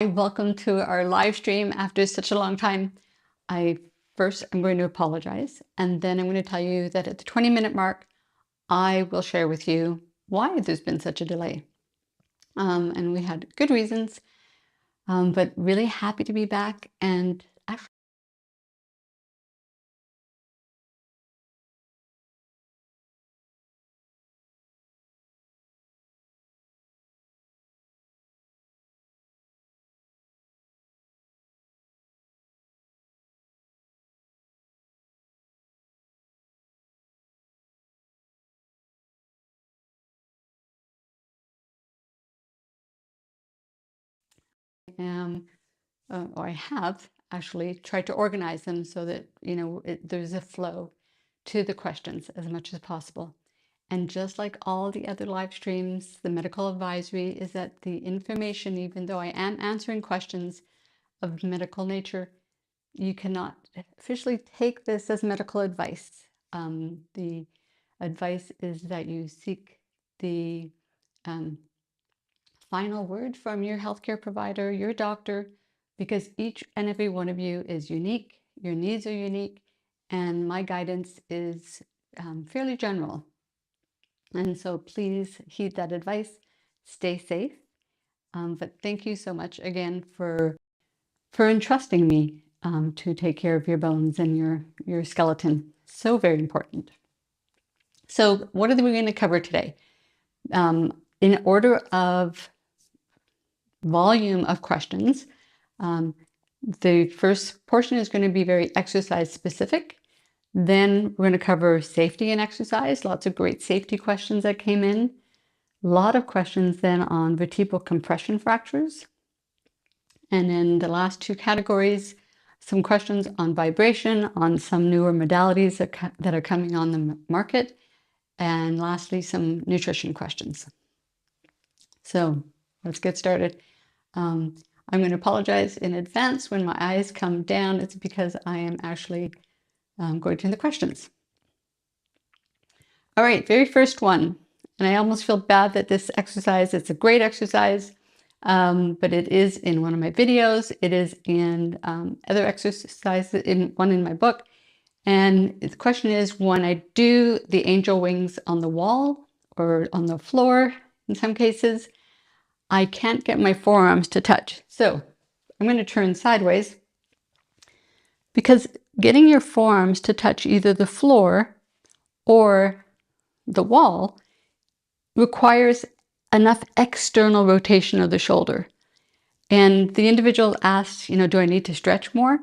Welcome to our live stream after such a long time. I'm going to apologize, and then I'm going to tell you that at the 20-minute mark, I will share with you why there's been such a delay. And we had good reasons, but really happy to be back. And actually, I have actually tried to organize them so that there's a flow to the questions as much as possible. And just like all the other live streams, the medical advisory is that the information, even though I am answering questions of medical nature, you cannot officially take this as medical advice. The advice is that you seek the final word from your healthcare provider, your doctor, because each and every one of you is unique, your needs are unique, and my guidance is fairly general. And so please heed that advice, stay safe. But thank you so much again for entrusting me to take care of your bones and your skeleton. So very important. So what are we going to cover today? In order of volume of questions, the first portion is going to be very exercise specific. Then we're going to cover safety and exercise, lots of great safety questions that came in. A lot of questions then on vertebral compression fractures. And in the last two categories, some questions on vibration, on some newer modalities that are coming on the market. And lastly, some nutrition questions. So let's get started. I'm going to apologize in advance when my eyes come down. It's because I am actually going to the questions. All right, very first one. And I almost feel bad that this exercise, it's a great exercise, but it is in one of my videos. It is in other exercises, one in my book. And the question is, when I do the angel wings on the wall or on the floor, in some cases, I can't get my forearms to touch. So I'm going to turn sideways because getting your forearms to touch either the floor or the wall requires enough external rotation of the shoulder. And the individual asks, do I need to stretch more?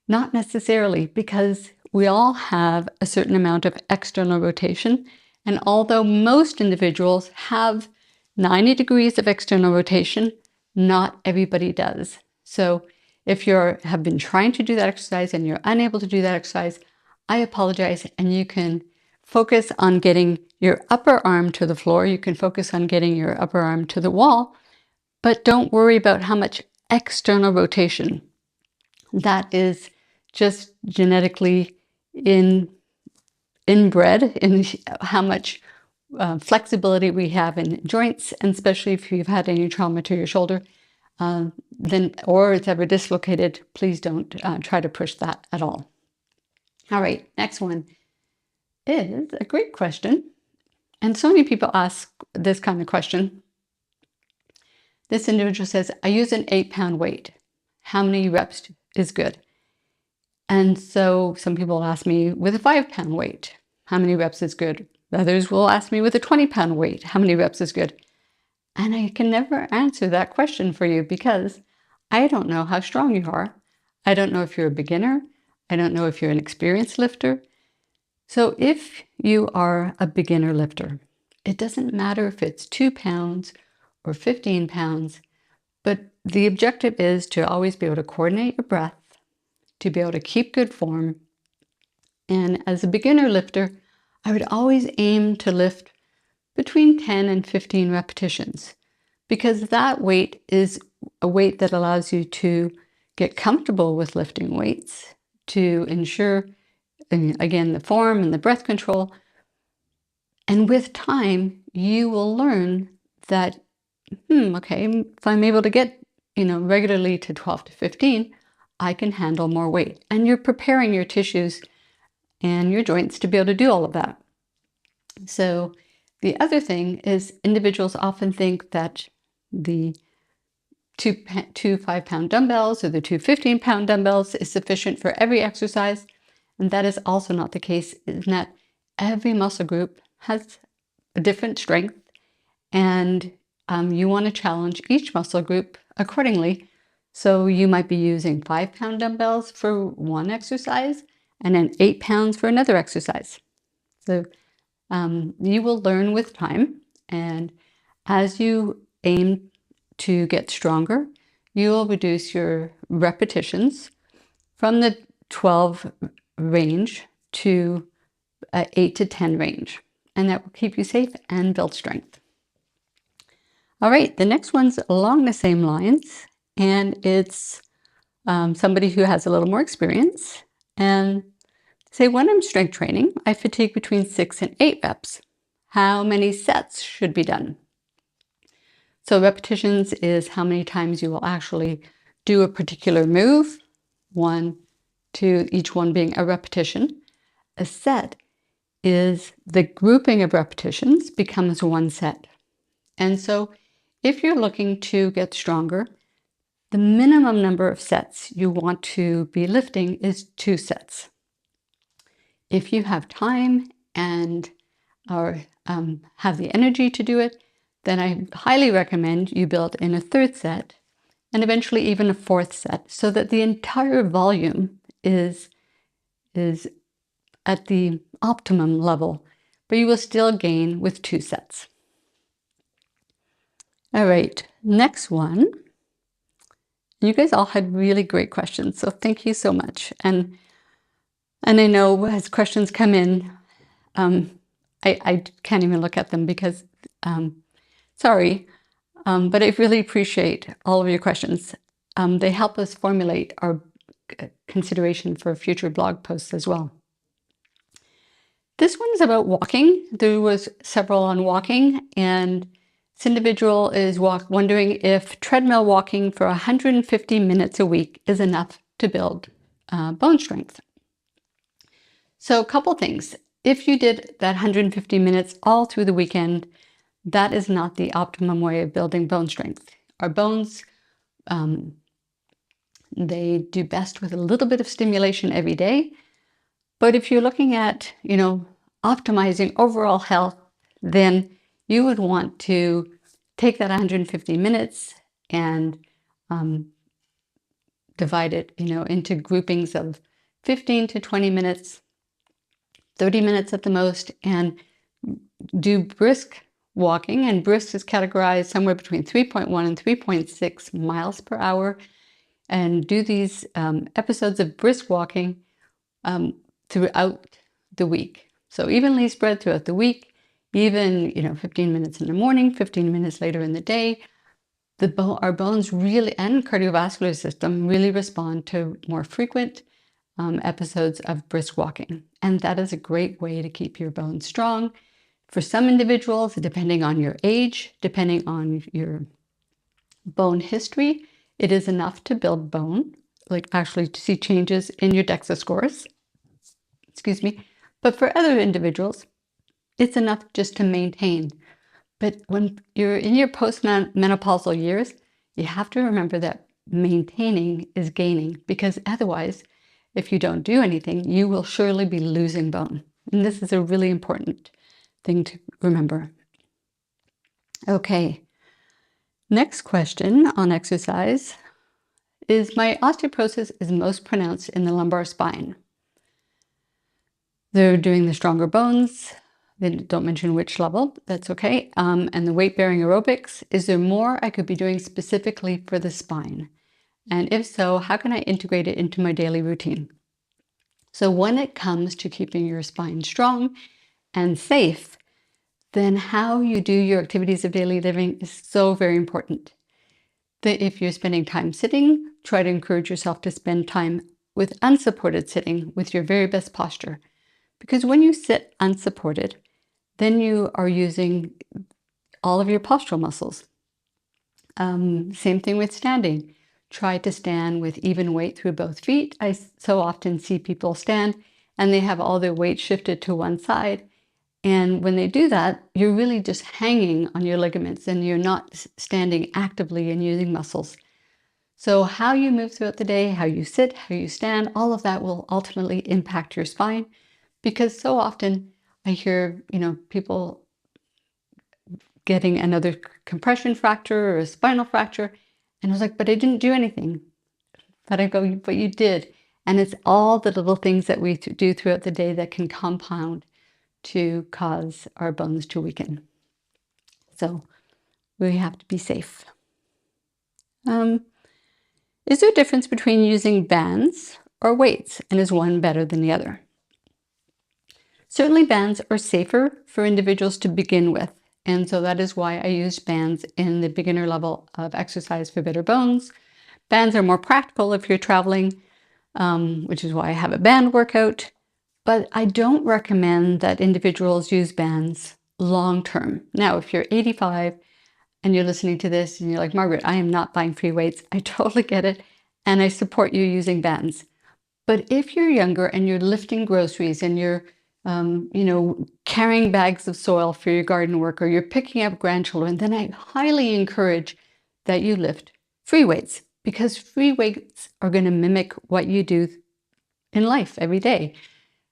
Not necessarily, because we all have a certain amount of external rotation. And although most individuals have 90 degrees of external rotation, not everybody does. So if you have been trying to do that exercise and you're unable to do that exercise, I apologize, and you can focus on getting your upper arm to the floor. You can focus on getting your upper arm to the wall, but don't worry about how much external rotation. That is just genetically inbred in how much flexibility we have in joints, and especially if you've had any trauma to your shoulder, or it's ever dislocated, please don't try to push that at all. All right, next one is a great question. And so many people ask this kind of question. This individual says, I use an 8-pound weight. How many reps is good? And so some people ask me with a 5-pound weight, how many reps is good? Others will ask me with a 20-pound weight, how many reps is good? And I can never answer that question for you because I don't know how strong you are. I don't know if you're a beginner. I don't know if you're an experienced lifter. So if you are a beginner lifter, it doesn't matter if it's 2 pounds or 15 pounds, but the objective is to always be able to coordinate your breath, to be able to keep good form. And as a beginner lifter, I would always aim to lift between 10 and 15 repetitions, because that weight is a weight that allows you to get comfortable with lifting weights, to ensure, again, the form and the breath control. And with time, you will learn that, okay, if I'm able to get regularly to 12 to 15, I can handle more weight. And you're preparing your tissues and your joints to be able to do all of that. So the other thing is individuals often think that the two 5-pound dumbbells or the two 15-pound dumbbells is sufficient for every exercise. And that is also not the case, in that every muscle group has a different strength, and you want to challenge each muscle group accordingly. So you might be using 5-pound dumbbells for one exercise and then 8 pounds for another exercise. So you will learn with time, and as you aim to get stronger, you will reduce your repetitions from the 12 range to 8 to 10 range, and that will keep you safe and build strength. All right, the next one's along the same lines, and it's somebody who has a little more experience. And say, when I'm strength training, I fatigue between 6 and 8 reps. How many sets should be done? So repetitions is how many times you will actually do a particular move, 1, 2, each one being a repetition. A set is the grouping of repetitions becomes one set. And so if you're looking to get stronger, the minimum number of sets you want to be lifting is 2 sets. If you have time and have the energy to do it, then I highly recommend you build in a 3rd set and eventually even a 4th set, so that the entire volume is at the optimum level, but you will still gain with 2 sets. All right, next one. You guys all had really great questions, so thank you so much. And I know as questions come in, I can't even look at them because, sorry, but I really appreciate all of your questions. They help us formulate our consideration for future blog posts as well. This one is about walking. There was several on walking, and this individual is wondering if treadmill walking for 150 minutes a week is enough to build bone strength. So a couple things. If you did that 150 minutes all through the weekend, that is not the optimum way of building bone strength. Our bones, they do best with a little bit of stimulation every day. But if you're looking at, optimizing overall health, then you would want to take that 150 minutes and divide it, into groupings of 15 to 20 minutes, 30 minutes at the most, and do brisk walking. And brisk is categorized somewhere between 3.1 and 3.6 miles per hour. And do these episodes of brisk walking throughout the week. So evenly spread throughout the week, even 15 minutes in the morning, 15 minutes later in the day. Our bones really, and cardiovascular system really respond to more frequent episodes of brisk walking. And that is a great way to keep your bones strong. For some individuals, depending on your age, depending on your bone history, it is enough to build bone, like actually to see changes in your DEXA scores. Excuse me. But for other individuals, it's enough just to maintain. But when you're in your post-menopausal years, you have to remember that maintaining is gaining, because otherwise, if you don't do anything, you will surely be losing bone. And this is a really important thing to remember. Okay. Next question on exercise is, my osteoporosis is most pronounced in the lumbar spine. They're doing the stronger bones. They don't mention which level. That's okay. And the weight-bearing aerobics. Is there more I could be doing specifically for the spine? And if so, how can I integrate it into my daily routine? So when it comes to keeping your spine strong and safe, then how you do your activities of daily living is so very important. That if you're spending time sitting, try to encourage yourself to spend time with unsupported sitting with your very best posture. Because when you sit unsupported, then you are using all of your postural muscles. Same thing with standing. Try to stand with even weight through both feet. I so often see people stand and they have all their weight shifted to one side. And when they do that, you're really just hanging on your ligaments and you're not standing actively and using muscles. So how you move throughout the day, how you sit, how you stand, all of that will ultimately impact your spine, because so often I hear, people getting another compression fracture or a spinal fracture. And I was like, but I didn't do anything. But I go, but you did. And it's all the little things that we do throughout the day that can compound to cause our bones to weaken. So we have to be safe. Is there a difference between using bands or weights, and is one better than the other? Certainly bands are safer for individuals to begin with, and so that is why I used bands in the beginner level of exercise for better bones. Bands are more practical if you're traveling, which is why I have a band workout, but I don't recommend that individuals use bands long term. Now, if you're 85 and you're listening to this and you're like, Margaret, I am not buying free weights, I totally get it, and I support you using bands. But if you're younger and you're lifting groceries and you're, carrying bags of soil for your garden work, or you're picking up grandchildren, then I highly encourage that you lift free weights, because free weights are going to mimic what you do in life every day.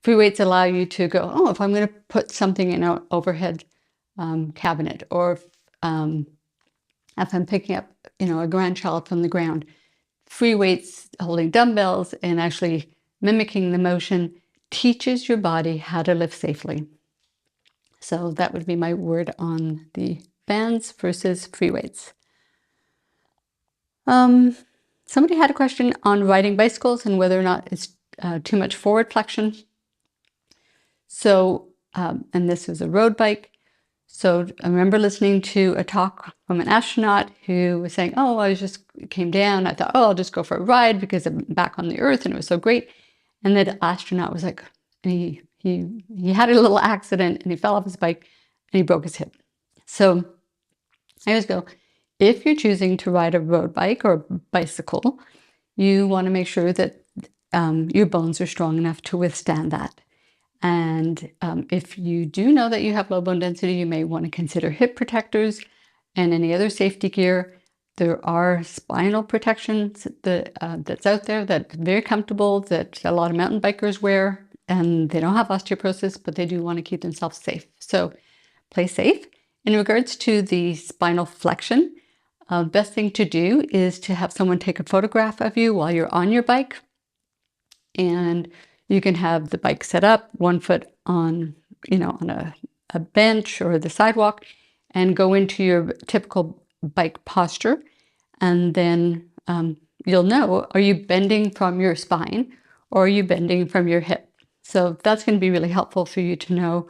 Free weights allow you to go, oh, if I'm going to put something in an overhead cabinet, or if I'm picking up, a grandchild from the ground, free weights, holding dumbbells, and actually mimicking the motion teaches your body how to lift safely. So that would be my word on the bands versus free weights. Somebody had a question on riding bicycles and whether or not it's too much forward flexion. So, and this is a road bike. So I remember listening to a talk from an astronaut who was saying, oh, I just came down. I thought, oh, I'll just go for a ride because I'm back on the earth and it was so great. And the astronaut was like, he had a little accident and he fell off his bike and he broke his hip. So I always go, if you're choosing to ride a road bike or a bicycle, you want to make sure that your bones are strong enough to withstand that. And if you do know that you have low bone density, you may want to consider hip protectors and any other safety gear. There are spinal protections that's out there that's very comfortable, that a lot of mountain bikers wear, and they don't have osteoporosis, but they do want to keep themselves safe. So play safe. In regards to the spinal flexion, best thing to do is to have someone take a photograph of you while you're on your bike. And you can have the bike set up, one foot on, on a bench or the sidewalk, and go into your typical bike posture. And then you'll know, are you bending from your spine or are you bending from your hip? So that's going to be really helpful for you to know,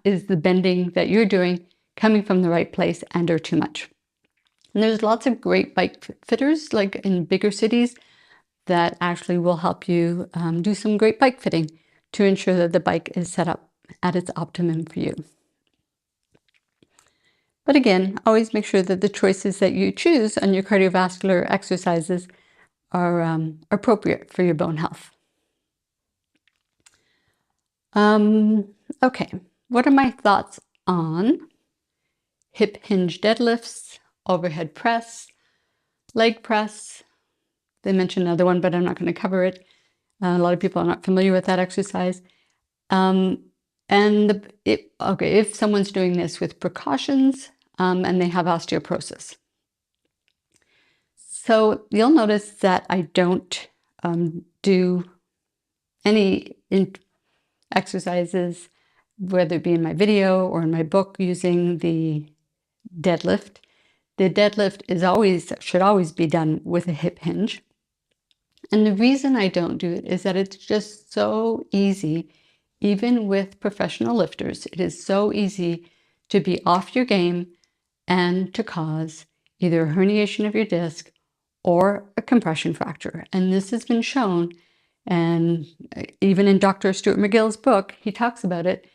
is the bending that you're doing coming from the right place and or too much? And there's lots of great bike fitters, like in bigger cities, that actually will help you do some great bike fitting to ensure that the bike is set up at its optimum for you. But again, always make sure that the choices that you choose on your cardiovascular exercises are appropriate for your bone health. Okay, what are my thoughts on hip hinge deadlifts, overhead press, leg press? They mentioned another one, but I'm not going to cover it. A lot of people are not familiar with that exercise. If someone's doing this with precautions and they have osteoporosis. So you'll notice that I don't do any exercises, whether it be in my video or in my book, using the deadlift. The deadlift should always be done with a hip hinge. And the reason I don't do it is that it's just so easy, even with professional lifters, it is so easy to be off your game and to cause either a herniation of your disc or a compression fracture. And this has been shown, and even in Dr. Stuart McGill's book, he talks about it,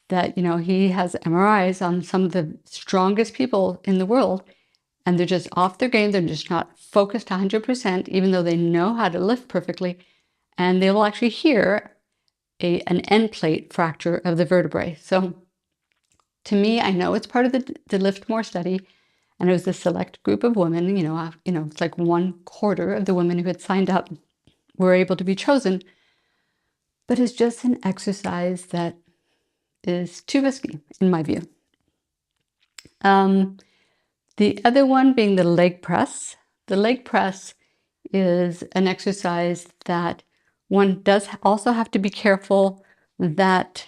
that, he has MRIs on some of the strongest people in the world, and they're just off their game. They're just not focused 100%, even though they know how to lift perfectly. And they will actually hear an end plate fracture of the vertebrae. So to me, I know it's part of the Lift More study, and it was a select group of women, it's like 1/4 of the women who had signed up were able to be chosen. But it's just an exercise that is too risky, in my view. The other one being the leg press. The leg press is an exercise that one does also have to be careful that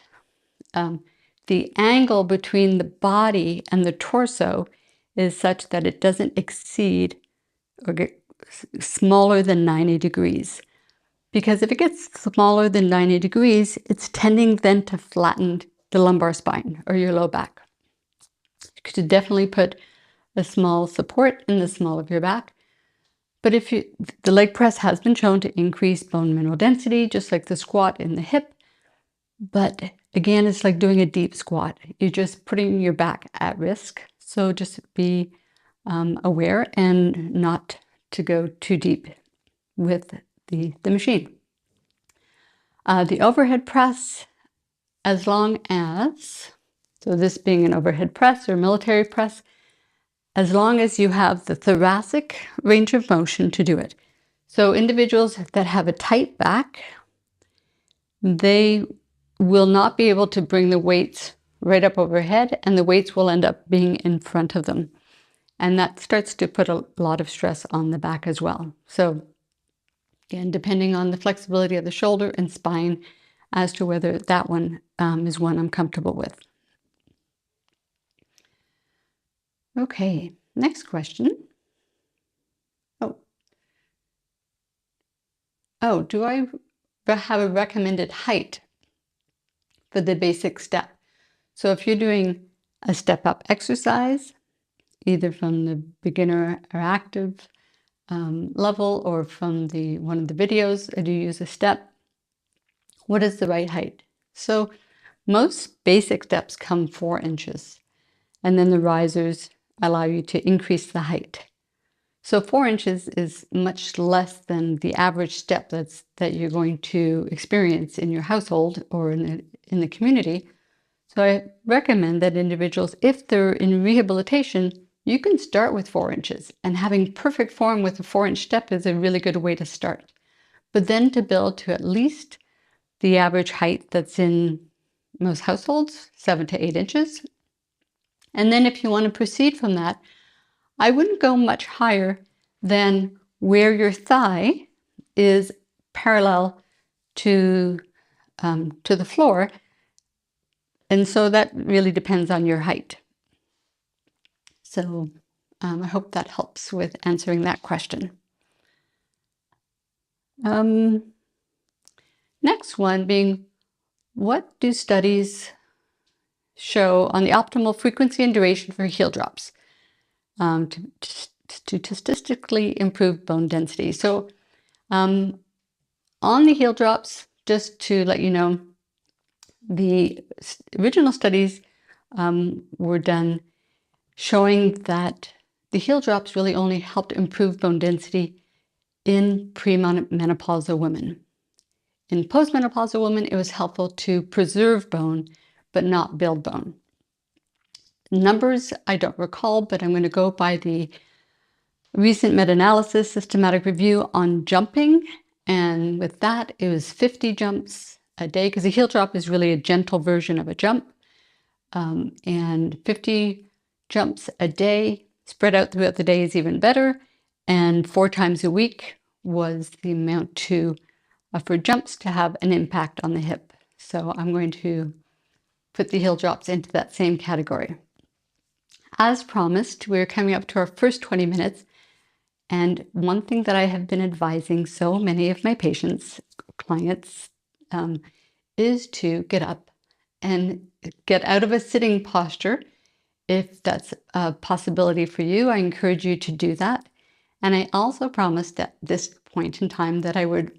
the angle between the body and the torso is such that it doesn't exceed or get smaller than 90 degrees. Because if it gets smaller than 90 degrees, it's tending then to flatten the lumbar spine or your low back. You should definitely put a small support in the small of your back. But the leg press has been shown to increase bone mineral density, just like the squat in the hip. But again, it's like doing a deep squat. You're just putting your back at risk. So just be aware and not to go too deep with the machine. The overhead press, as long as, so this being an overhead press or military press, as long as you have the thoracic range of motion to do it. So individuals that have a tight back, they will not be able to bring the weights right up overhead, and the weights will end up being in front of them. And that starts to put a lot of stress on the back as well. So again, depending on the flexibility of the shoulder and spine as to whether that one is one I'm comfortable with. Okay, next question. Oh, do I have a recommended height for the basic step? So if you're doing a step-up exercise, either from the beginner or active level or from one of the videos, I do use a step. What is the right height? So most basic steps come 4 inches, and then the risers allow you to increase the height. So 4 inches is much less than the average step that you're going to experience in your household or in the community. So I recommend that individuals, if they're in rehabilitation, you can start with 4 inches, and having perfect form with a 4-inch step is a really good way to start. But then to build to at least the average height that's in most households, 7 to 8 inches. And then if you want to proceed from that, I wouldn't go much higher than where your thigh is parallel to the floor. And so that really depends on your height. So I hope that helps with answering that question. Next one being, what do studies show on the optimal frequency and duration for heel drops to statistically improve bone density? So on the heel drops, just to let you know, the original studies were done showing that the heel drops really only helped improve bone density in premenopausal women. In postmenopausal women, it was helpful to preserve bone, but not build bone. Numbers, I don't recall, but I'm going to go by the recent meta-analysis systematic review on jumping. And with that, it was 50 jumps a day, because a heel drop is really a gentle version of a jump. And 50 jumps a day, spread out throughout the day, is even better. And 4 times a week was the amount for jumps to have an impact on the hip. So I'm going to put the heel drops into that same category. As promised, we're coming up to our first 20 minutes. And one thing that I have been advising so many of my patients, clients, is to get up and get out of a sitting posture. If that's a possibility for you, I encourage you to do that. And I also promised at this point in time that I would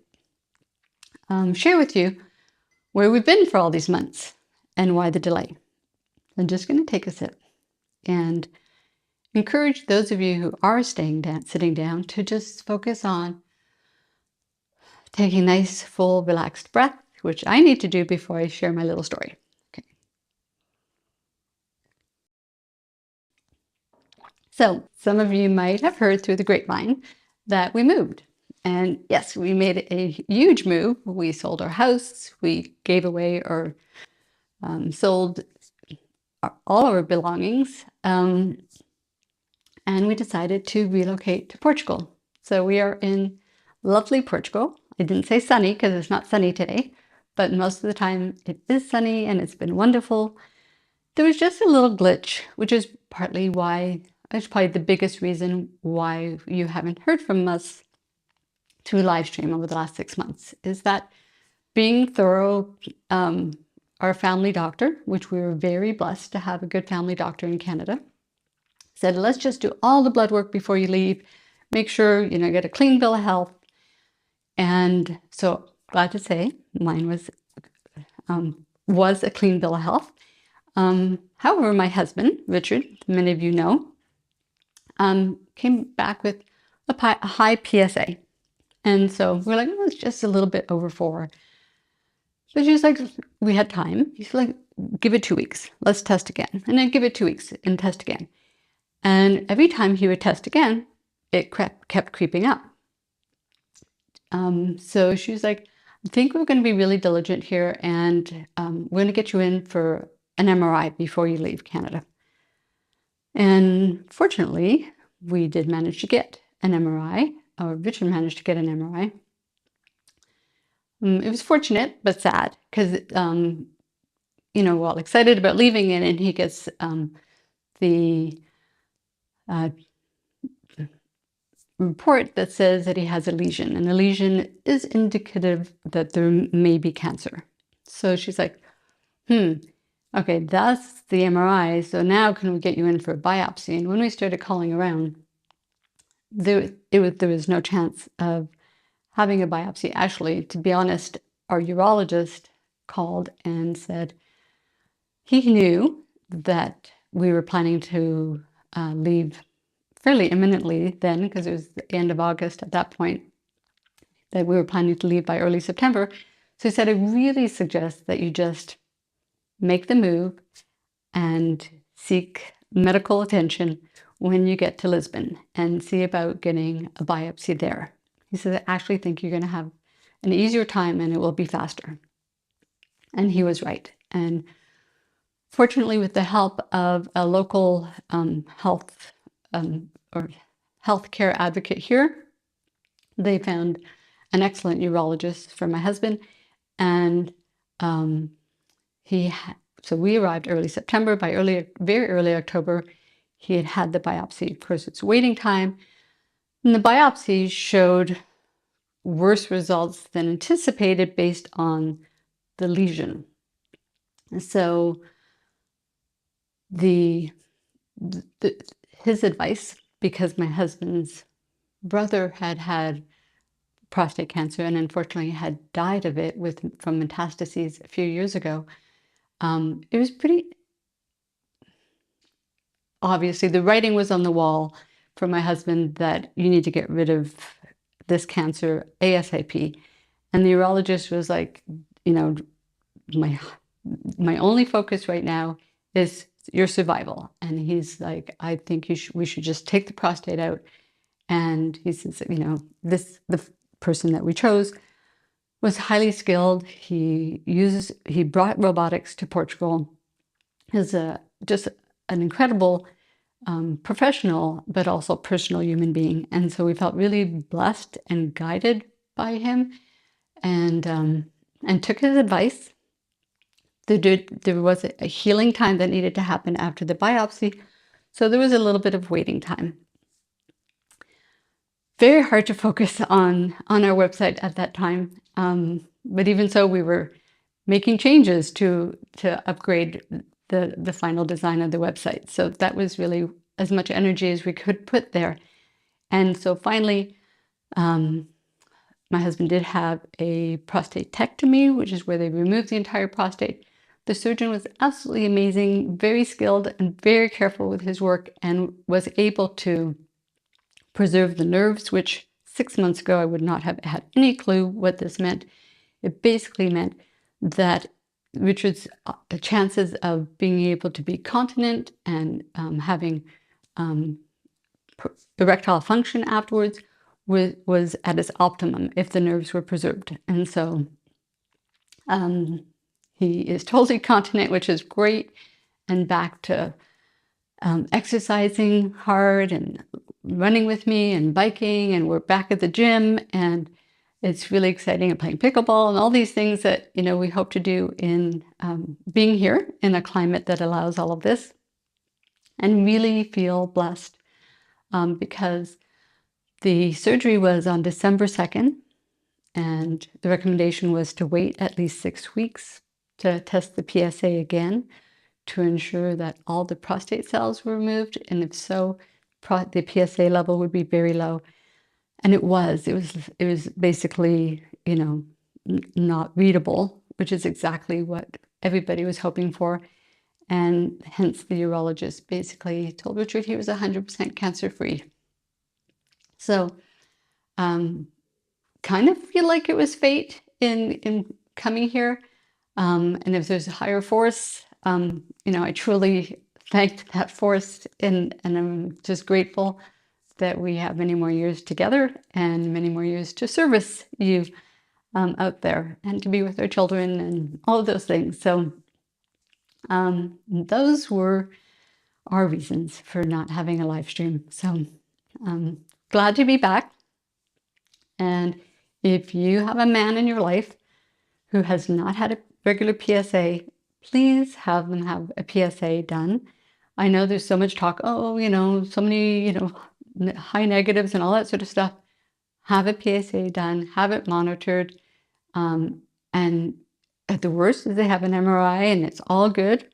share with you where we've been for all these months. and why the delay. I'm just going to take a sip and encourage those of you who are sitting down to just focus on taking a nice, full, relaxed breath, which I need to do before I share my little story. Okay. So some of you might have heard through the grapevine that we moved. And yes, we made a huge move. We sold our house. We gave away or sold all our belongings. And we decided to relocate to Portugal. So we are in lovely Portugal. I didn't say sunny because it's not sunny today, but most of the time it is sunny and it's been wonderful. There was just a little glitch, which is partly why, it's probably the biggest reason why you haven't heard from us through live stream over the last 6 months, is that being thorough, our family doctor, which we were very blessed to have a good family doctor in Canada, said, let's just do all the blood work before you leave. Make sure, get a clean bill of health. And so glad to say mine was a clean bill of health. However, my husband, Richard, many of you know, came back with a high PSA. And so we're like, well, it's just a little bit over 4. But she was like, we had time. He's like, give it 2 weeks. Let's test again. And then give it 2 weeks and test again. And every time he would test again, it kept creeping up. So she was like, I think we're going to be really diligent here, and we're going to get you in for an MRI before you leave Canada. And fortunately, we did manage to get an MRI, or Richard managed to get an MRI. It was fortunate, but sad, because, we're all excited about leaving it, and he gets the report that says that he has a lesion, and a lesion is indicative that there may be cancer. So she's like, okay, that's the MRI. So now can we get you in for a biopsy? And when we started calling around, there was no chance of having a biopsy. Actually, to be honest, our urologist called and said he knew that we were planning to leave fairly imminently then, because it was the end of August at that point, that we were planning to leave by early September. So he said, I really suggest that you just make the move and seek medical attention when you get to Lisbon and see about getting a biopsy there. He said, I actually think you're going to have an easier time and it will be faster. And he was right. And fortunately, with the help of a local healthcare advocate here, they found an excellent urologist for my husband. And so we arrived early September. By very early October, he had had the biopsy. Of course, it's waiting time. And the biopsy showed worse results than anticipated based on the lesion. And so his advice, because my husband's brother had prostate cancer and unfortunately had died of it from metastases a few years ago, it was pretty obviously the writing was on the wall for my husband that you need to get rid of this cancer ASAP. And the urologist was like, my only focus right now is your survival. And he's like, I think we should just take the prostate out. And he says, the person that we chose was highly skilled. He brought robotics to Portugal. He's just an incredible professional, but also personal human being. And so we felt really blessed and guided by him, and took his advice. There was a healing time that needed to happen after the biopsy. So there was a little bit of waiting time. Very hard to focus on our website at that time. But even so, we were making changes to upgrade the final design of the website. So that was really as much energy as we could put there. And so finally, my husband did have a prostatectomy, which is where they removed the entire prostate. The surgeon was absolutely amazing, very skilled and very careful with his work, and was able to preserve the nerves, which 6 months ago I would not have had any clue what this meant. It basically meant that Richard's chances of being able to be continent and having erectile function afterwards was at its optimum if the nerves were preserved. And so he is totally continent, which is great, and back to exercising hard and running with me and biking, and we're back at the gym, and it's really exciting, and playing pickleball and all these things that, you know, we hope to do in being here in a climate that allows all of this, and really feel blessed because the surgery was on December 2nd, and the recommendation was to wait at least 6 weeks to test the PSA again to ensure that all the prostate cells were removed, and if so, the PSA level would be very low. And it was basically, you know, not readable, which is exactly what everybody was hoping for. And hence the urologist basically told Richard he was 100% cancer-free. So kind of feel like it was fate in coming here. And if there's a higher force, you know, I truly thanked that force, and I'm just grateful that we have many more years together and many more years to service you out there, and to be with our children and all of those things. So those were our reasons for not having a live stream. So glad to be back. And if you have a man in your life who has not had a regular PSA, please have them have a PSA done. I know there's so much talk, oh, you know, so many, you know, high negatives and all that sort of stuff. Have a PSA done, have it monitored, and at the worst is they have an MRI and it's all good.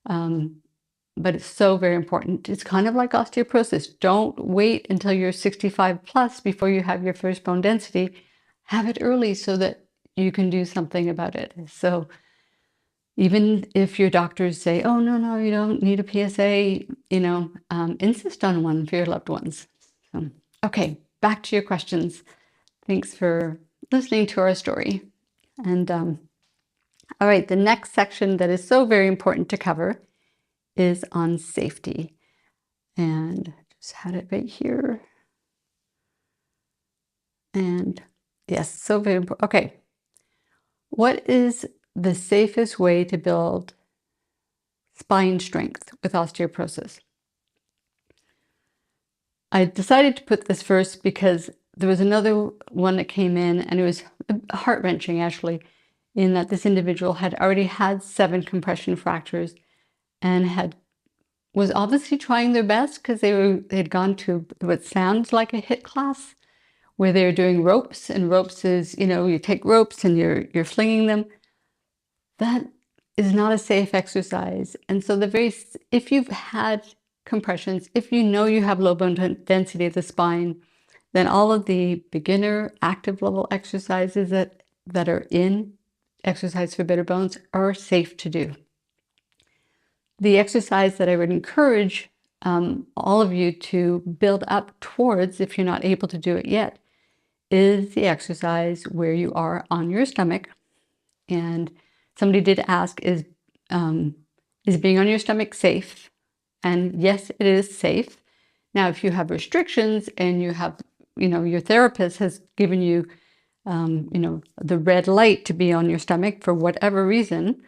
But it's so very important. It's kind of like osteoporosis. Don't wait until you're 65 plus before you have your first bone density. Have it early so that you can do something about it. So even if your doctors say, oh, no, you don't need a PSA, you know, insist on one for your loved ones. So, okay, back to your questions. Thanks for listening to our story. And all right, the next section that is so very important to cover is on safety. And I just had it right here. And yes, so very important. Okay. What is the safest way to build spine strength with osteoporosis? I decided to put this first because there was another one that came in, and it was heart-wrenching actually, in that this individual had already had 7 compression fractures and was obviously trying their best because they had gone to what sounds like a HIIT class where they're doing ropes, and ropes is, you know, you take ropes and you're flinging them. That is not a safe exercise. And so if you've had compressions, if you know you have low bone density of the spine, then all of the beginner active level exercises that are in Exercise for Better Bones are safe to do. The exercise that I would encourage all of you to build up towards, if you're not able to do it yet, is the exercise where you are on your stomach. And somebody did ask, is being on your stomach safe? And yes, it is safe. Now, if you have restrictions and you have, you know, your therapist has given you, you know, the red light to be on your stomach for whatever reason,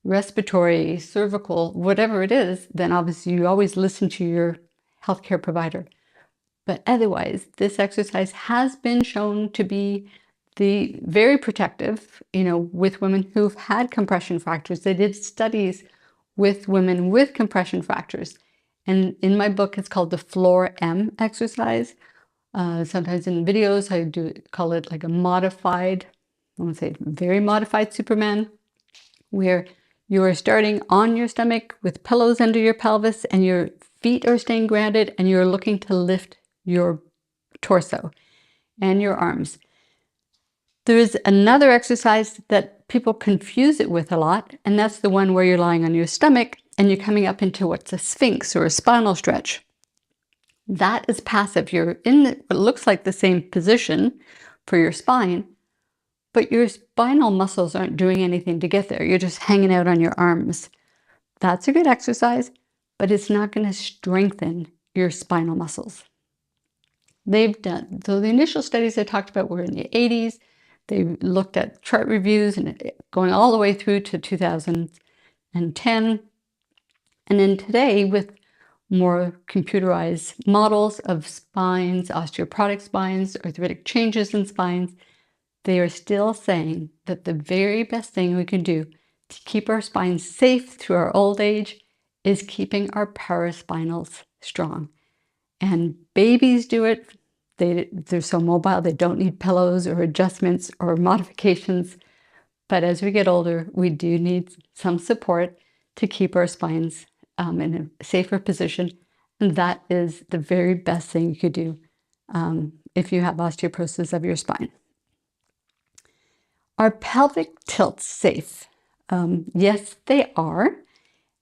respiratory, cervical, whatever it is, then obviously you always listen to your healthcare provider. But otherwise, this exercise has been shown to be very protective, you know, with women who've had compression fractures. They did studies with women with compression fractures. And in my book, it's called the Floor M exercise. Sometimes in videos, I call it like a modified, I won't say very modified Superman, where you are starting on your stomach with pillows under your pelvis and your feet are staying grounded, and you're looking to lift your torso and your arms. There is another exercise that that people confuse it with a lot, and that's the one where you're lying on your stomach and you're coming up into what's a sphinx or a spinal stretch. That is passive. You're in what looks like the same position for your spine, but your spinal muscles aren't doing anything to get there. You're just hanging out on your arms. That's a good exercise, but it's not going to strengthen your spinal muscles. So the initial studies I talked about were in the 80s. They looked at chart reviews and going all the way through to 2010. And then today, with more computerized models of spines, osteoporotic spines, arthritic changes in spines, they are still saying that the very best thing we can do to keep our spines safe through our old age is keeping our paraspinals strong. And babies do it. They're so mobile, they don't need pillows or adjustments or modifications. But as we get older, we do need some support to keep our spines in a safer position. And that is the very best thing you could do if you have osteoporosis of your spine. Are pelvic tilts safe? Yes, they are.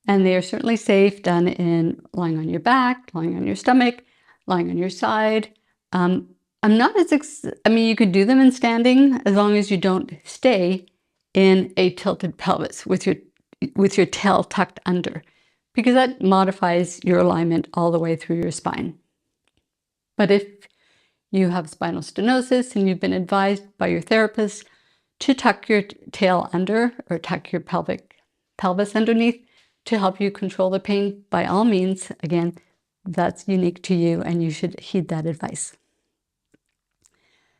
And they are certainly safe done in lying on your back, lying on your stomach, lying on your side. I'm not as, you could do them in standing as long as you don't stay in a tilted pelvis with your tail tucked under, because that modifies your alignment all the way through your spine. But if you have spinal stenosis and you've been advised by your therapist to tuck your tail under or tuck your pelvis underneath to help you control the pain, by all means, again, that's unique to you and you should heed that advice.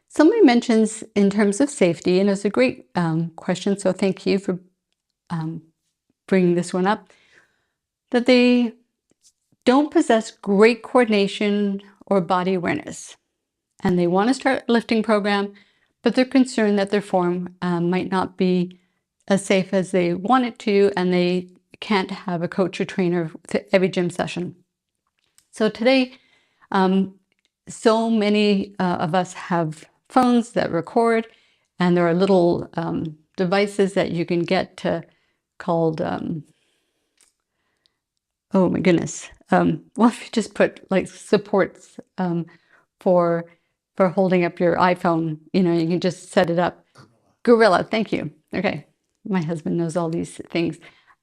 Somebody mentions in terms of safety, and it's a great question, so thank you for bringing this one up, that they don't possess great coordination or body awareness. And they want to start a lifting program, but they're concerned that their form might not be as safe as they want it to, and they can't have a coach or trainer every gym session. So today, so many of us have phones that record, and there are little devices that you can get called, oh my goodness. Well, if you just put like supports for holding up your iPhone, you can just set it up. Gorilla, thank you. Okay, my husband knows all these things.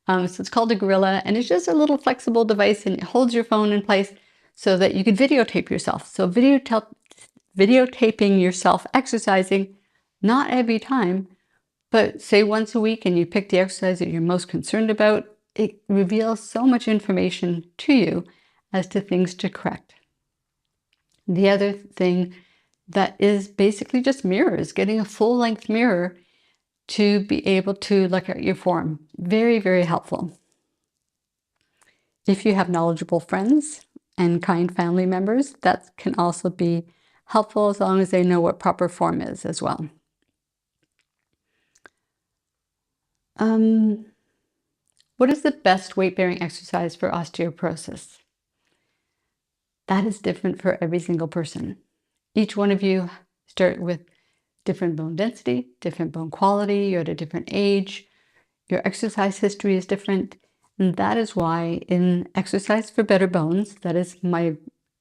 So it's called a Gorilla, and it's just a little flexible device, and it holds your phone in place so that you can videotape yourself. So videotaping yourself exercising, not every time, but say once a week, and you pick the exercise that you're most concerned about, it reveals so much information to you as to things to correct. The other thing that is basically just mirrors, getting a full-length mirror to be able to look at your form. Very, very helpful. If you have knowledgeable friends and kind family members, that can also be helpful as long as they know what proper form is as well. What is the best weight-bearing exercise for osteoporosis? That is different for every single person. Each one of you start with different bone density, different bone quality, you're at a different age, your exercise history is different, and that is why in Exercise for Better Bones, that is my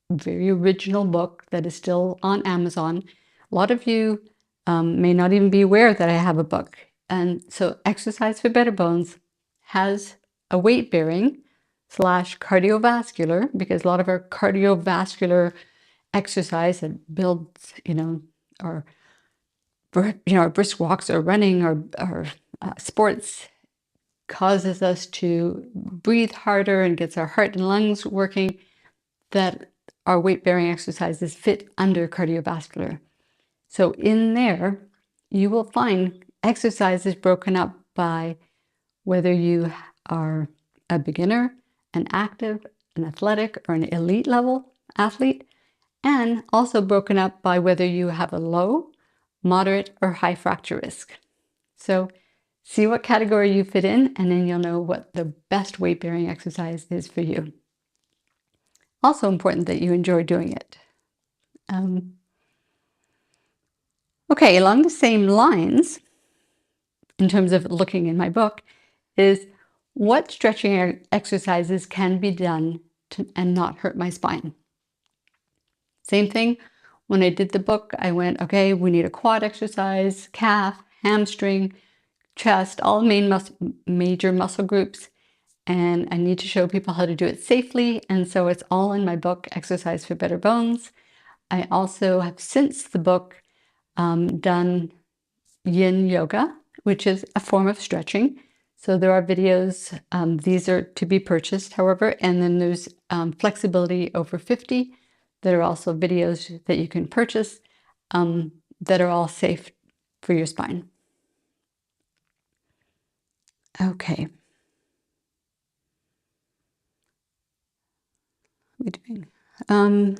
very original book that is still on Amazon, a lot of you may not even be aware that I have a book. And so Exercise for Better Bones has a weight-bearing / cardiovascular, because a lot of our cardiovascular exercise that builds, our brisk walks or running or sports causes us to breathe harder and gets our heart and lungs working, that our weight-bearing exercises fit under cardiovascular. So in there, you will find exercises broken up by whether you are a beginner, an active, an athletic, or an elite level athlete, and also broken up by whether you have a low, moderate, or high fracture risk. So see what category you fit in, and then you'll know what the best weight-bearing exercise is for you. Also important that you enjoy doing it. Okay, along the same lines, in terms of looking in my book, is what stretching exercises can be done and not hurt my spine. Same thing, when I did the book, I went, okay, we need a quad exercise, calf, hamstring, chest, all major muscle groups, and I need to show people how to do it safely, and so it's all in my book, Exercise for Better Bones. I also have, since the book, done yin yoga, which is a form of stretching. So there are videos, these are to be purchased, however, and then there's flexibility over 50. There are also videos that you can purchase that are all safe for your spine. Okay. What are we doing?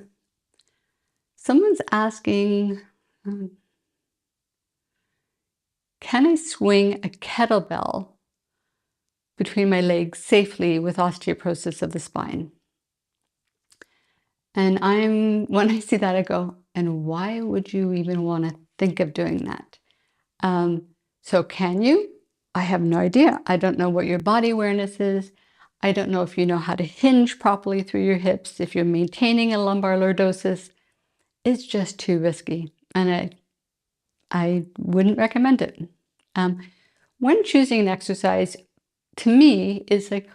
Someone's asking, can I swing a kettlebell between my legs safely with osteoporosis of the spine? And when I see that, I go, and why would you even want to think of doing that? So can you? I have no idea. I don't know what your body awareness is. I don't know if you know how to hinge properly through your hips, if you're maintaining a lumbar lordosis. It's just too risky, and I wouldn't recommend it. When choosing an exercise, to me, is like,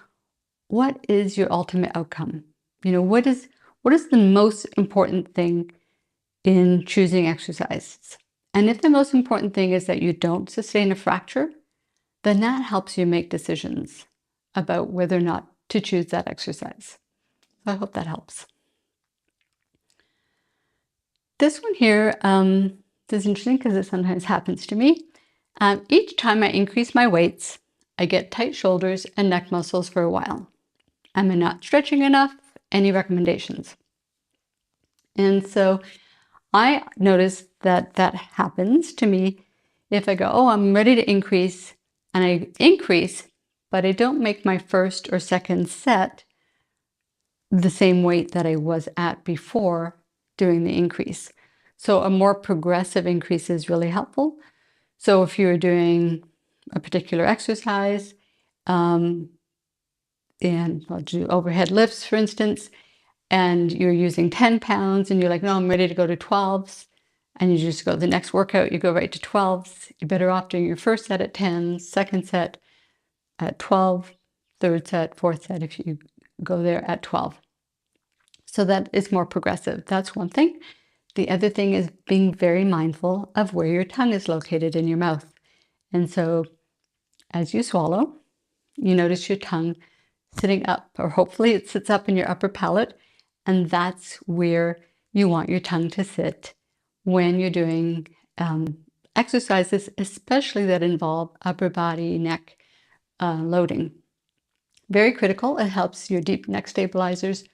what is your ultimate outcome? You know, what is the most important thing in choosing exercises? And if the most important thing is that you don't sustain a fracture, then that helps you make decisions about whether or not to choose that exercise. So I hope that helps. This one here is interesting because it sometimes happens to me. Each time I increase my weights, I get tight shoulders and neck muscles for a while. Am I not stretching enough? Any recommendations? And so I notice that happens to me if I go, oh, I'm ready to increase, and I increase, but I don't make my first or second set the same weight that I was at before doing the increase. So a more progressive increase is really helpful. So if you're doing a particular exercise, and I'll do overhead lifts, for instance, and you're using 10 pounds and you're like, no, I'm ready to go to 12s. And you just go the next workout, you go right to 12s. You're better off doing your first set at 10, second set at 12, third set, fourth set, if you go there at 12. So that is more progressive. That's one thing. The other thing is being very mindful of where your tongue is located in your mouth. And so as you swallow, you notice your tongue sitting up, or hopefully it sits up in your upper palate. And that's where you want your tongue to sit when you're doing exercises, especially that involve upper body, neck loading. Very critical. It helps your deep neck stabilizers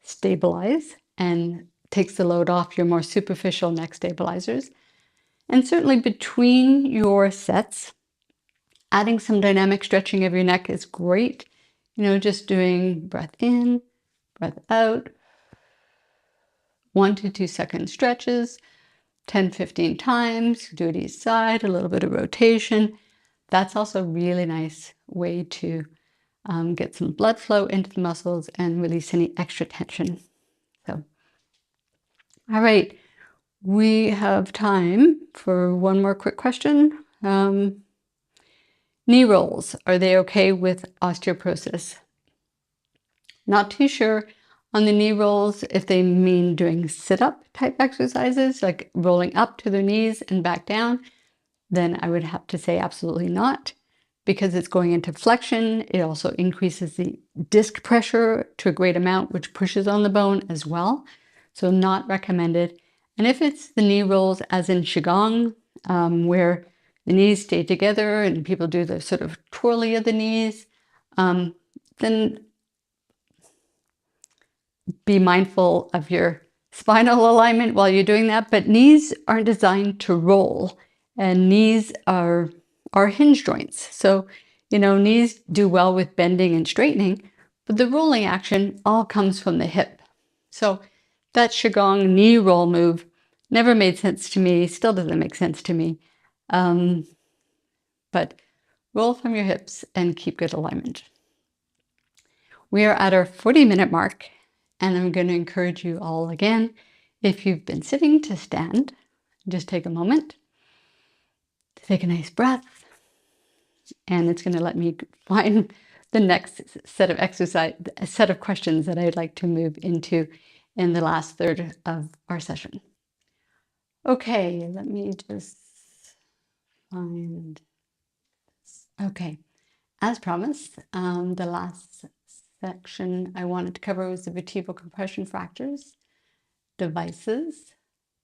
stabilize and takes the load off your more superficial neck stabilizers. And certainly between your sets, adding some dynamic stretching of your neck is great. You know, just doing breath in, breath out, 1 to 2 second stretches, 10, 15 times, do it each side, a little bit of rotation. That's also a really nice way to get some blood flow into the muscles and release any extra tension. So, all right, we have time for one more quick question. Knee rolls, are they okay with osteoporosis? Not too sure on the knee rolls if they mean doing sit-up type exercises, like rolling up to their knees and back down. Then I would have to say absolutely not, because it's going into flexion. It also increases the disc pressure to a great amount, which pushes on the bone as well. So not recommended. And if it's the knee rolls as in Qigong, where the knees stay together and people do the sort of twirly of the knees, then be mindful of your spinal alignment while you're doing that. But knees aren't designed to roll, and knees are hinge joints. So, you know, knees do well with bending and straightening, but the rolling action all comes from the hip. So that Qigong knee roll move never made sense to me, still doesn't make sense to me. But roll from your hips, and keep good alignment. We are at our 40-minute mark, and I'm going to encourage you all again, if you've been sitting, to stand. Just take a moment to take a nice breath, and it's going to let me find the next set of questions that I'd like to move into in the last third of our session. Okay, let me just find this. Okay, as promised, the last section I wanted to cover was the vertebral compression fractures, devices,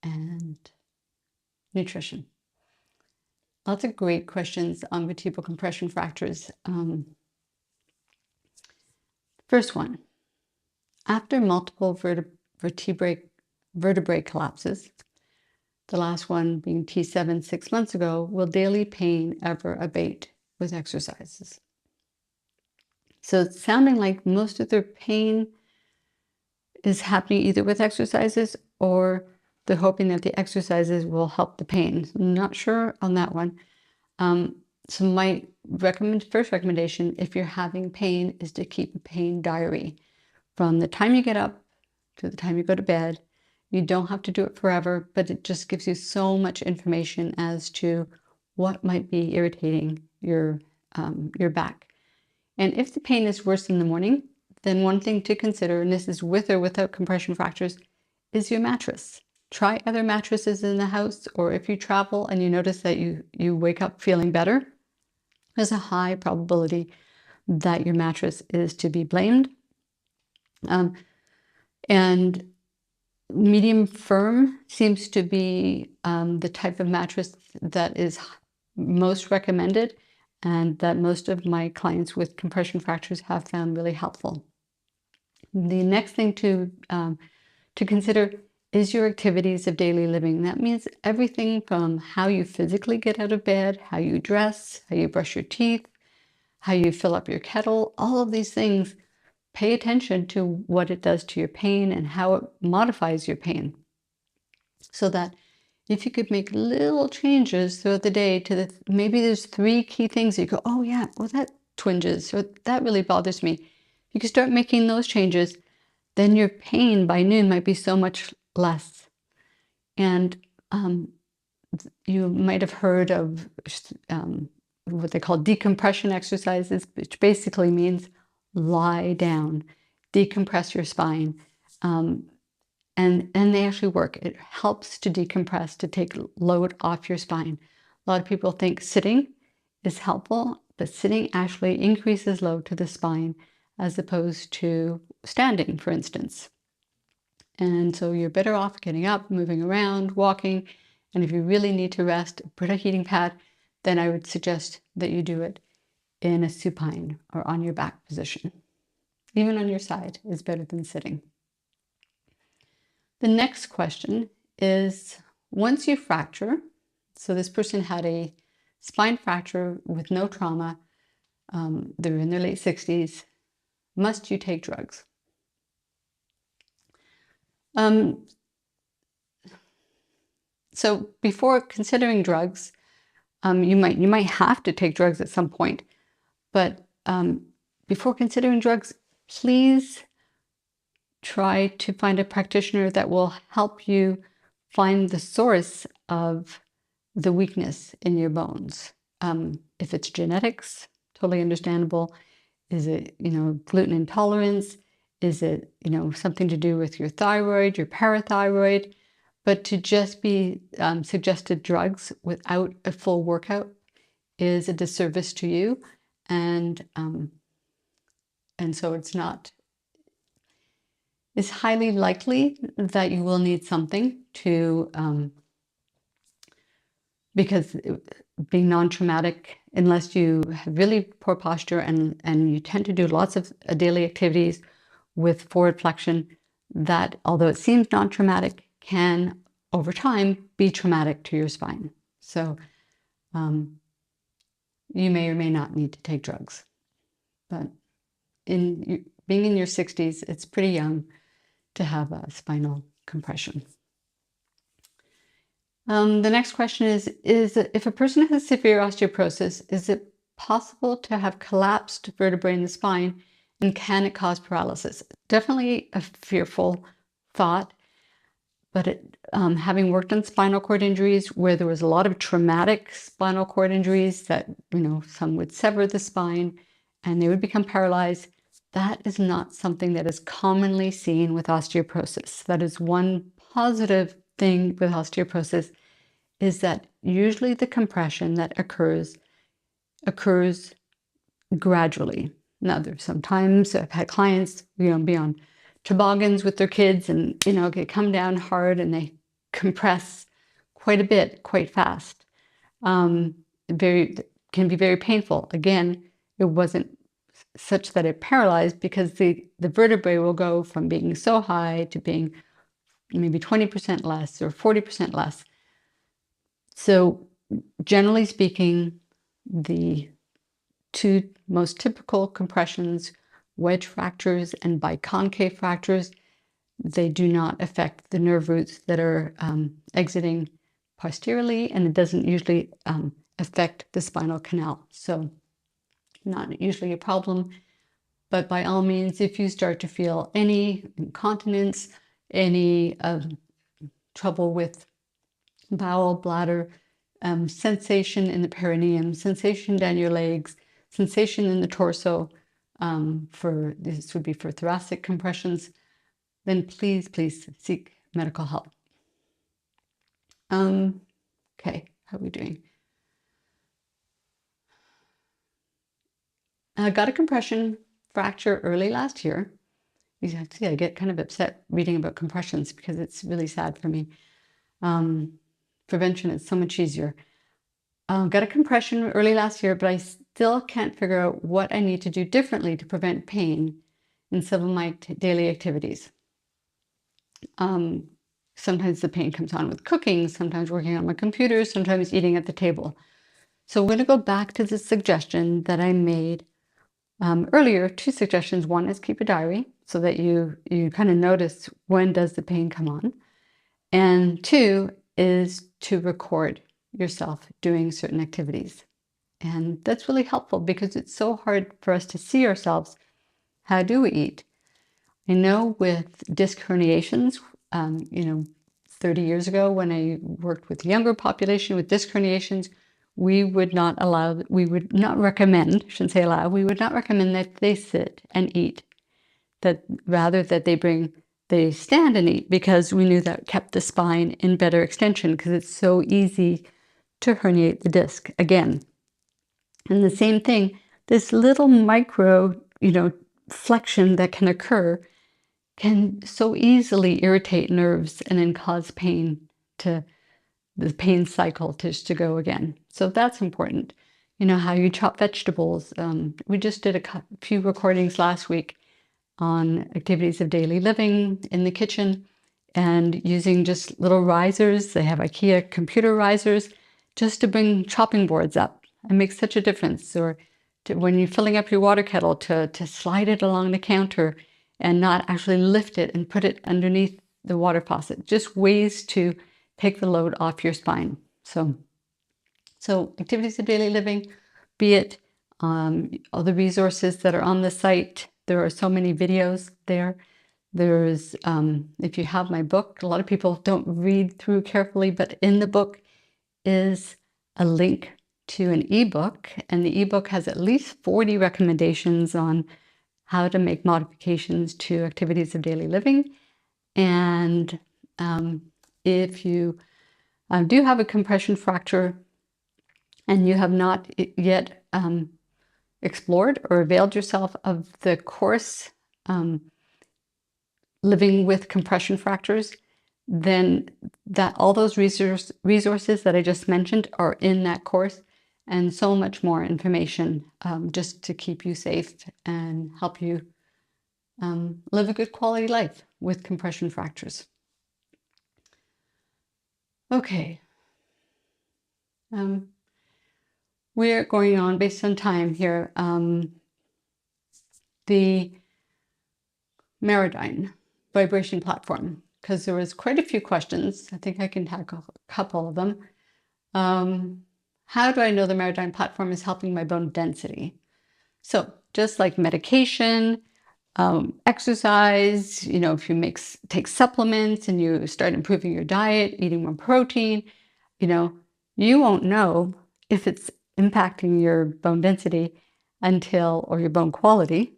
and nutrition. Lots of great questions on vertebral compression fractures. First one, after multiple vertebrae collapses, the last one being T7 6 months ago, will daily pain ever abate with exercises? So it's sounding like most of their pain is happening either with exercises or they're hoping that the exercises will help the pain. I'm not sure on that one. So my first recommendation, if you're having pain, is to keep a pain diary. From the time you get up to the time you go to bed. You don't have to do it forever, but it just gives you so much information as to what might be irritating your back. And if the pain is worse in the morning, then one thing to consider, and this is with or without compression fractures, is your mattress. Try other mattresses in the house, or if you travel and you notice that you wake up feeling better, there's a high probability that your mattress is to be blamed. And medium firm seems to be the type of mattress that is most recommended and that most of my clients with compression fractures have found really helpful. The next thing to consider is your activities of daily living. That means everything from how you physically get out of bed, how you dress, how you brush your teeth, how you fill up your kettle, all of these things. Pay attention to what it does to your pain and how it modifies your pain. So that if you could make little changes throughout the day maybe there's 3 key things you go, oh yeah, well that twinges, or that really bothers me. You can start making those changes, then your pain by noon might be so much less. And you might have heard of what they call decompression exercises, which basically means lie down, decompress your spine. And they actually work. It helps to decompress, to take load off your spine. A lot of people think sitting is helpful, but sitting actually increases load to the spine as opposed to standing, for instance. And so you're better off getting up, moving around, walking. And if you really need to rest, put a heating pad, then I would suggest that you do it in a supine or on your back position. Even on your side is better than sitting. The next question is, once you fracture, so this person had a spine fracture with no trauma, they're in their late 60s, must you take drugs? So before considering drugs, you might have to take drugs at some point, but before considering drugs, please try to find a practitioner that will help you find the source of the weakness in your bones. If it's genetics, totally understandable. Is it, gluten intolerance? Is it, something to do with your thyroid, your parathyroid? But to just be suggested drugs without a full workout is a disservice to you. And so it's highly likely that you will need something to, because being non-traumatic, unless you have really poor posture and you tend to do lots of daily activities with forward flexion, that although it seems non-traumatic, can over time be traumatic to your spine. So you may or may not need to take drugs. But being in your 60s, it's pretty young to have a spinal compression. The next question is if a person has severe osteoporosis, is it possible to have collapsed vertebrae in the spine, and can it cause paralysis? Definitely a fearful thought, but having worked on spinal cord injuries where there was a lot of traumatic spinal cord injuries that, some would sever the spine and they would become paralyzed, that is not something that is commonly seen with osteoporosis. That is one positive thing with osteoporosis, is that usually the compression that occurs gradually. Now, there's sometimes I've had clients, be on toboggans with their kids and, they come down hard and they compress quite a bit, quite fast. Can be very painful. Again, it wasn't such that it paralyzed, because the vertebrae will go from being so high to being maybe 20% less or 40% less. So generally speaking, the two most typical compressions, wedge fractures and biconcave fractures, they do not affect the nerve roots that are exiting posteriorly, and it doesn't usually affect the spinal canal. So not usually a problem, but by all means, if you start to feel any incontinence, any trouble with bowel, bladder, sensation in the perineum, sensation down your legs, sensation in the torso, this would be for thoracic compressions, then please seek medical help. Okay, how are we doing? I got a compression fracture early last year. You see, I get kind of upset reading about compressions because it's really sad for me. Prevention is so much easier. Got a compression early last year, but I still can't figure out what I need to do differently to prevent pain in some of my daily activities. Sometimes the pain comes on with cooking, sometimes working on my computer, sometimes eating at the table. So we're going to go back to the suggestion that I made earlier. Two suggestions. One is keep a diary so that you kind of notice when does the pain come on. And two is to record yourself doing certain activities. And that's really helpful because it's so hard for us to see ourselves. How do we eat? I know with disc herniations, 30 years ago when I worked with the younger population with disc herniations, we would not recommend that they sit and eat, that rather that they stand and eat, because we knew that kept the spine in better extension, because it's so easy to herniate the disc again. And the same thing, this little micro, flexion that can occur can so easily irritate nerves and then cause the pain cycle to go again. So that's important. How you chop vegetables. We just did a few recordings last week on activities of daily living in the kitchen and using just little risers. They have IKEA computer risers just to bring chopping boards up. It makes such a difference. Or when you're filling up your water kettle, to slide it along the counter and not actually lift it and put it underneath the water faucet. Just ways to take the load off your spine. So activities of daily living, be it all the resources that are on the site. There are so many videos there. There's, if you have my book, a lot of people don't read through carefully, but in the book is a link to an ebook, and the ebook has at least 40 recommendations on how to make modifications to activities of daily living. And if you do have a compression fracture and you have not yet explored or availed yourself of the course Living with Compression Fractures, then all those resources that I just mentioned are in that course, and so much more information just to keep you safe and help you live a good quality life with compression fractures. Okay. We're going on based on time here. The Marodyne vibration platform, because there was quite a few questions. I think I can tackle a couple of them. how do I know the Marodyne platform is helping my bone density? So just like medication, exercise, if you take supplements and you start improving your diet, eating more protein, you won't know if it's impacting your bone density or your bone quality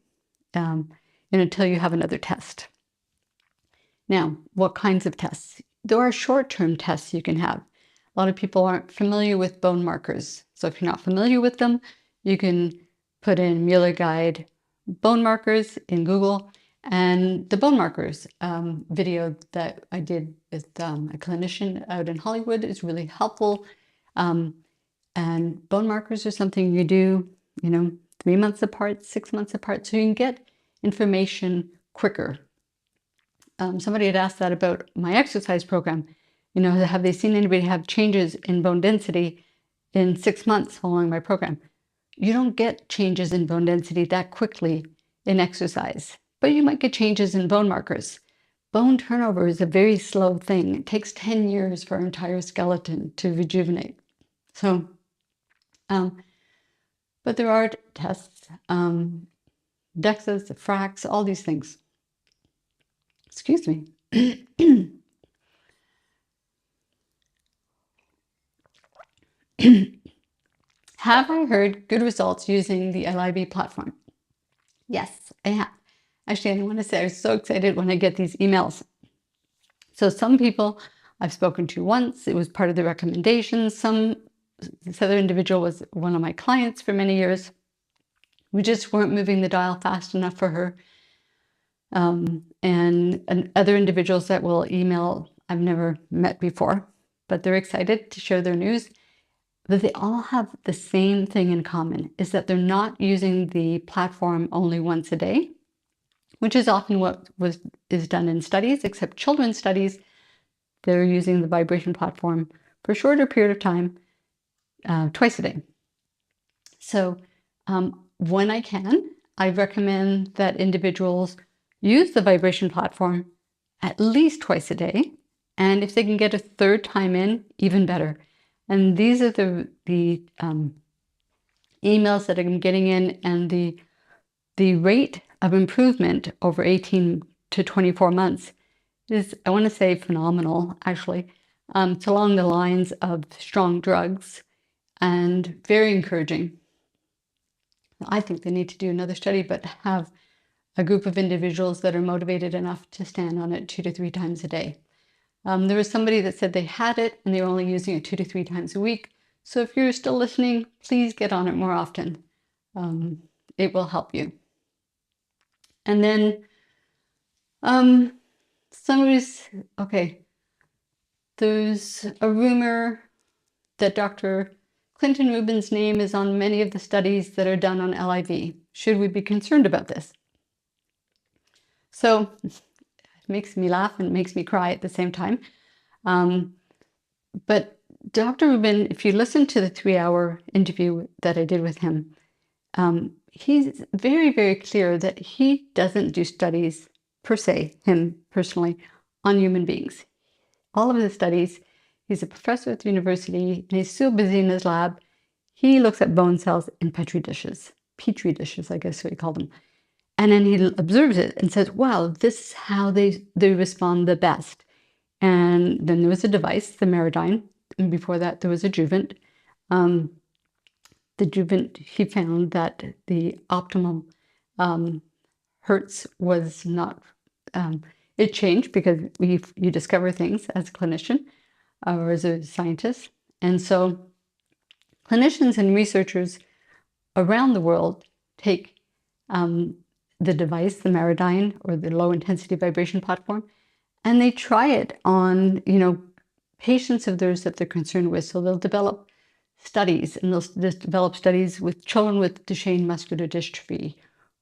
until you have another test. Now, what kinds of tests? There are short-term tests you can have. A lot of people aren't familiar with bone markers. So if you're not familiar with them, you can put in Mueller Guide bone markers in Google, and the bone markers video that I did with a clinician out in Hollywood is really helpful. And bone markers are something you do, 3 months apart, 6 months apart, so you can get information quicker. Somebody had asked that about my exercise program. Have they seen anybody have changes in bone density in 6 months following my program? You don't get changes in bone density that quickly in exercise, but you might get changes in bone markers. Bone turnover is a very slow thing. It takes 10 years for our entire skeleton to rejuvenate. So, but there are tests, DEXAs, FRAX, all these things. Excuse me. Have I heard good results using the LIV platform? Yes, I have. Actually, I want to say I was so excited when I get these emails. So some people I've spoken to once, it was part of the recommendations. This other individual was one of my clients for many years. We just weren't moving the dial fast enough for her. And other individuals that will email, I've never met before, but they're excited to share their news. But they all have the same thing in common, is that they're not using the platform only once a day, which is often what is done in studies, except children's studies. They're using the vibration platform for a shorter period of time, twice a day. So when I can, I recommend that individuals use the vibration platform at least twice a day. And if they can get a third time in, even better. And these are the emails that I'm getting in, and the rate of improvement over 18 to 24 months is, I want to say, phenomenal, actually. It's along the lines of strong drugs and very encouraging. I think they need to do another study, but have a group of individuals that are motivated enough to stand on it 2 to 3 times a day. There was somebody that said they had it and they were only using it 2 to 3 times a week. So if you're still listening, please get on it more often. It will help you. And then there's a rumor that Dr. Clinton Rubin's name is on many of the studies that are done on LIV. Should we be concerned about this? So it makes me laugh and makes me cry at the same time. But Dr. Rubin, if you listen to the 3-hour interview that I did with him, he's very, very clear that he doesn't do studies per se, him personally, on human beings. All of the studies, he's a professor at the university, and he's so busy in his lab, he looks at bone cells in petri dishes, I guess what you call them. And then he observes it and says, wow, this is how they respond the best. And then there was a device, the Marodyne, and before that there was a Juvent. The Juvent, he found that the optimum hertz was not, it changed because you discover things as a clinician or as a scientist. And so clinicians and researchers around the world take the device, the Marodyne, or the low intensity vibration platform, and they try it on, patients of theirs that they're concerned with. So they'll develop studies, and they'll just develop studies with children with Duchenne muscular dystrophy,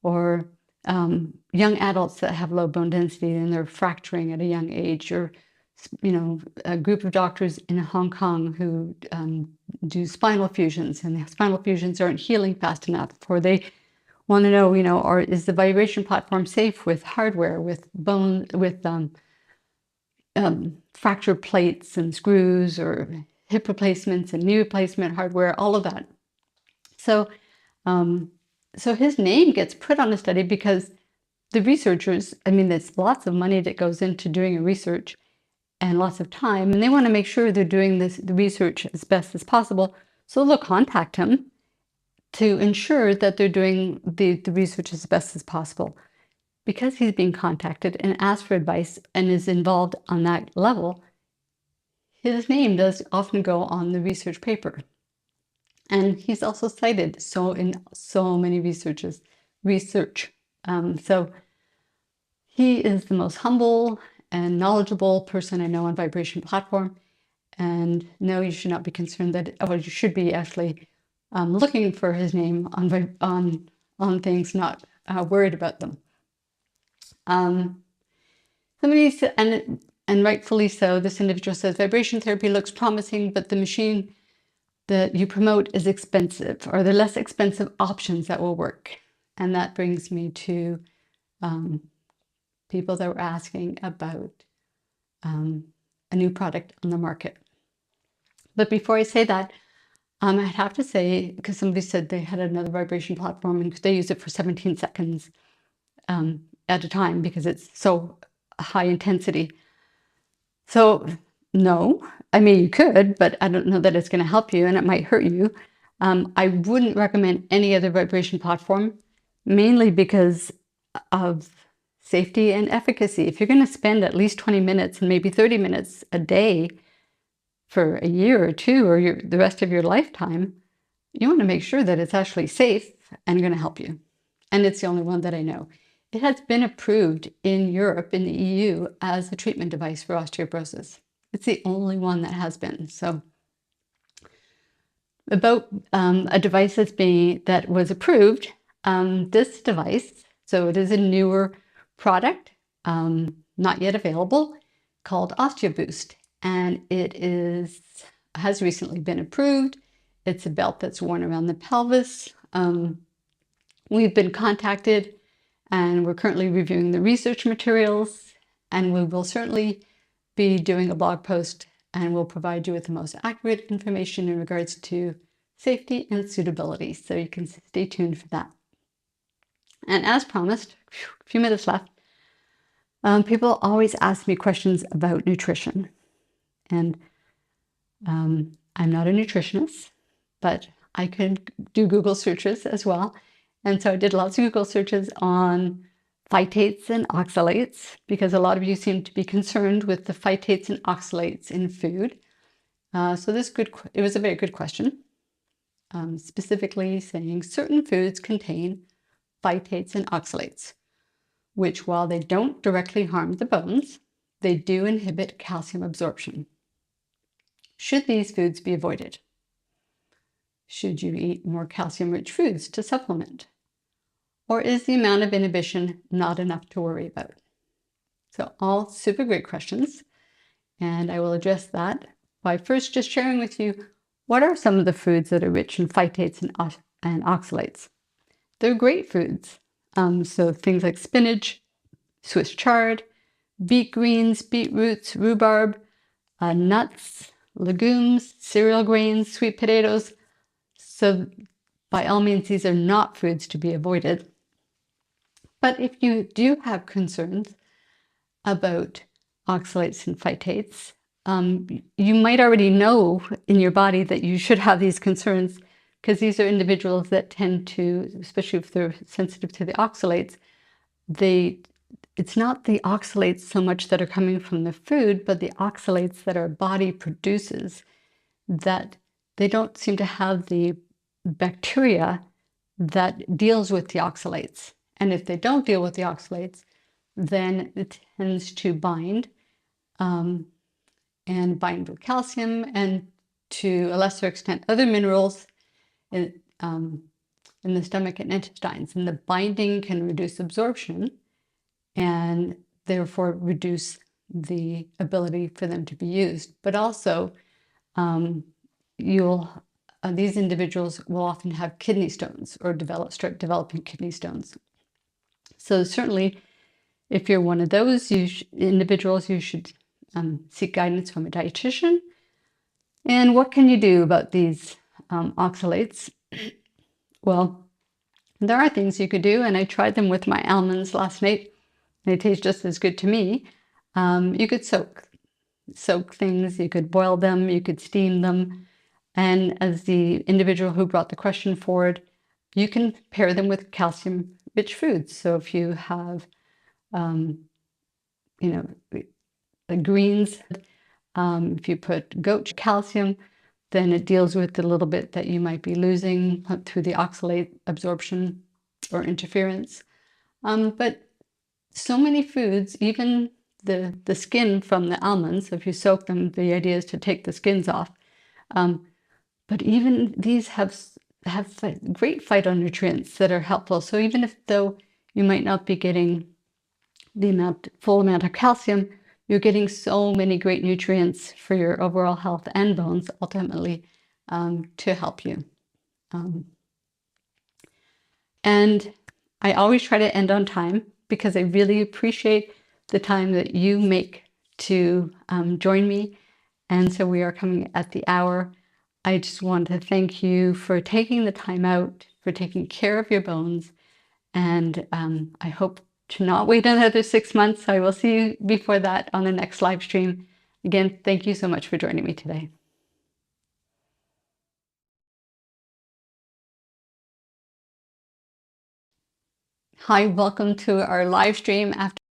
or young adults that have low bone density and they're fracturing at a young age, or a group of doctors in Hong Kong who do spinal fusions, and the spinal fusions aren't healing fast enough, or they want to know, or is the vibration platform safe with hardware, with fractured plates and screws or hip replacements and knee replacement hardware, all of that. So, so his name gets put on a study because the researchers, I mean, there's lots of money that goes into doing a research and lots of time, and they want to make sure they're doing the research as best as possible. So they'll contact him to ensure that they're doing the research as best as possible. Because he's being contacted and asked for advice and is involved on that level, his name does often go on the research paper. And he's also cited in so many research. So he is the most humble and knowledgeable person I know on vibration platform. And no, you should not be concerned that, or you should be actually looking for his name on things, not worried about them. Somebody said, and rightfully so, this individual says, vibration therapy looks promising, but the machine that you promote is expensive. Are there less expensive options that will work? And that brings me to people that were asking about a new product on the market. But before I say that, I'd have to say, because somebody said they had another vibration platform and they use it for 17 seconds at a time because it's so high intensity. So no, I mean, you could, but I don't know that it's going to help you and it might hurt you. I wouldn't recommend any other vibration platform, mainly because of safety and efficacy. If you're going to spend at least 20 minutes and maybe 30 minutes a day for a year or two, or the rest of your lifetime, you want to make sure that it's actually safe and going to help you. And it's the only one that I know. It has been approved in Europe, in the EU, as a treatment device for osteoporosis. It's the only one that has been. So about a device that was approved, this device, so it is a newer product, not yet available, called Osteoboost. And it has recently been approved. It's a belt that's worn around the pelvis. We've been contacted and we're currently reviewing the research materials, and we will certainly be doing a blog post and we'll provide you with the most accurate information in regards to safety and suitability. So you can stay tuned for that. And as promised, a few minutes left, people always ask me questions about nutrition. And I'm not a nutritionist, but I could do Google searches as well. And so I did lots of Google searches on phytates and oxalates, because a lot of you seem to be concerned with the phytates and oxalates in food. So it was a very good question, specifically saying certain foods contain phytates and oxalates, which, while they don't directly harm the bones, they do inhibit calcium absorption. Should these foods be avoided? Should you eat more calcium-rich foods to supplement? Or is the amount of inhibition not enough to worry about? So all super great questions, and I will address that by first just sharing with you what are some of the foods that are rich in phytates and oxalates. They're great foods. So things like spinach, Swiss chard, beet greens, beetroots, rhubarb, nuts, legumes, cereal grains, sweet potatoes. So by all means, these are not foods to be avoided. But if you do have concerns about oxalates and phytates, you might already know in your body that you should have these concerns, because these are individuals that tend to, especially if they're sensitive to the oxalates, it's not the oxalates so much that are coming from the food, but the oxalates that our body produces, that they don't seem to have the bacteria that deals with the oxalates. And if they don't deal with the oxalates, then it tends to bind and bind with calcium and, to a lesser extent, other minerals in the stomach and intestines. And the binding can reduce absorption and therefore reduce the ability for them to be used. But also, these individuals will often have kidney stones or start developing kidney stones. So certainly, if you're one of those individuals, you should seek guidance from a dietitian. And what can you do about these oxalates? Well, there are things you could do, and I tried them with my almonds last night. They taste just as good to me. You could soak things, you could boil them, you could steam them. And as the individual who brought the question forward, you can pair them with calcium-rich foods. So if you have, you know, the greens, if you put goat calcium, then it deals with the little bit that you might be losing through the oxalate absorption or interference. But so many foods, even the skin from the almonds, if you soak them, the idea is to take the skins off. But even these have great phytonutrients that are helpful. So even though you might not be getting the full amount of calcium, you're getting so many great nutrients for your overall health and bones, ultimately, to help you. And I always try to end on time because I really appreciate the time that you make to join me. And so we are coming at the hour. I just want to thank you for taking the time out, for taking care of your bones. And I hope to not wait another 6 months. I will see you before that on the next live stream. Again, thank you so much for joining me today. Hi, welcome to our live stream after